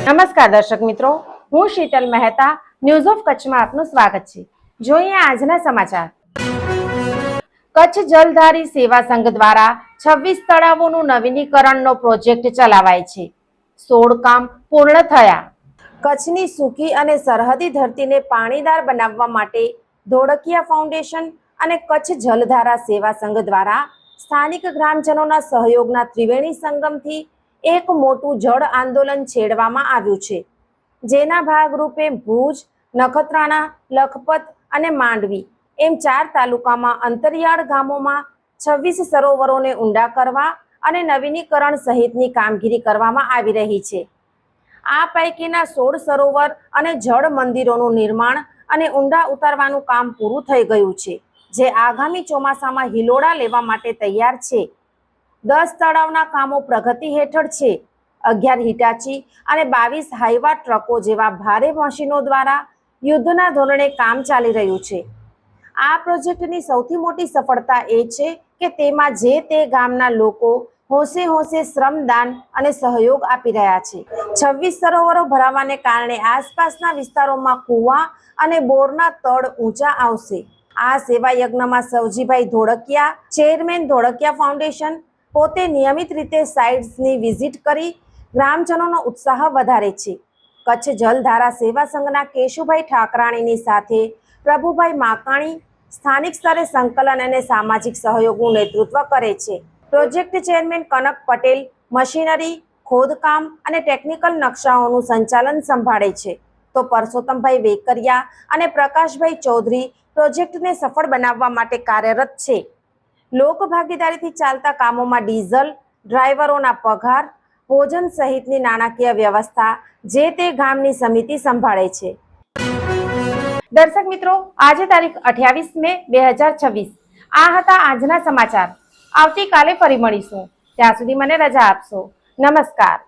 નમસ્કાર દર્શક મિત્રો, હું શીતલ મહેતા ન્યૂઝ ઓફ કચ્છમાં આપનું સ્વાગત છે। જોઈએ આજના સમાચાર। કચ્છ જલધારી સેવા સંઘ દ્વારા 26 તળાવોનું નવીનીકરણનો પ્રોજેક્ટ ચલાવાય છે। 16 કામ પૂર્ણ થયા। કચ્છની સૂકી અને સરહદી ધરતીને પાણીદાર બનાવવા માટે ધોળકિયા ફાઉન્ડેશન અને કચ્છ જલધારા સેવા સંઘ દ્વારા સ્થાનિક ગ્રામજનોના સહયોગના ત્રિવેણી સંગમથી એક મોટું જળ આંદોલન છેડવામાં આવ્યું છે, જેના ભાગરૂપે ભુજ, નખત્રાણા, લખપત અને માંડવી એમ 4 તાલુકામાં અંતરિયાળ ગામોમાં 26 સરોવરોને ઊંડા કરવા અને નવીનીકરણ સહિતની કામગીરી કરવામાં આવી રહી છે। આ પૈકીના 16 સરોવર અને જળ મંદિરોનું નિર્માણ અને ઊંડા ઉતારવાનું કામ પૂરું થઈ ગયું છે, જે આગામી ચોમાસામાં હિલોડા લેવા માટે તૈયાર છે। 10 તળાવના કામો પ્રગતિ હેઠળ છે। 11 હિટાચી અને 22 હાઈવા ટ્રકો જેવા ભારે મશીનો દ્વારા યુદ્ધના ધોરણે કામ ચાલી રહ્યું છે। આ પ્રોજેક્ટની સૌથી મોટી સફળતા એ છે કે તેમાં જે તે ગામના લોકો હોંશે હોંશે શ્રમદાન અને સહયોગ આપી રહ્યા છે। 26 સરોવરો ભરાવાને કારણે આસપાસના વિસ્તારોમાં કૂવા અને બોરના તળ ઊંચા આવશે। આ સેવા યજ્ઞમાં સવજીભાઈ ધોળકિયા, ચેરમેન ધોળકિયા ફાઉન્ડેશન, પોતે નિયમિત રીતે સાઇટ્સની વિઝિટ કરી ગ્રામજનોનો ઉત્સાહ વધારે છે। કચ્છ જલધારા સેવા સંઘના કેશુભાઈ ઠાકરાણીની સાથે પ્રભુભાઈ માકાણી સ્થાનિક સ્તરે સંકલન અને સામાજિક સહયોગનું નેતૃત્વ કરે છે। પ્રોજેક્ટ ચેરમેન કનક પટેલ મશીનરી, ખોદકામ અને ટેકનિકલ નકશાઓનું સંચાલન સંભાળે છે, તો પરસોત્તમભાઈ વેકરિયા અને પ્રકાશભાઈ ચૌધરી પ્રોજેક્ટને સફળ બનાવવા માટે કાર્યરત છે। લોક ભાગીદારીથી ચાલતા કામોમાં ડીઝલ, ડ્રાઈવરોના પગાર, ભોજન સહિતની નાણાકીય વ્યવસ્થા જે તે ગામની સમિતિ સંભાળે છે। દર્શક મિત્રો, આજે તારીખ 28 મે 2026 આ હતા આજના સમાચાર। આવતીકાલે ફરી મળીશું, ત્યાં સુધી મને રજા આપશો। નમસ્કાર।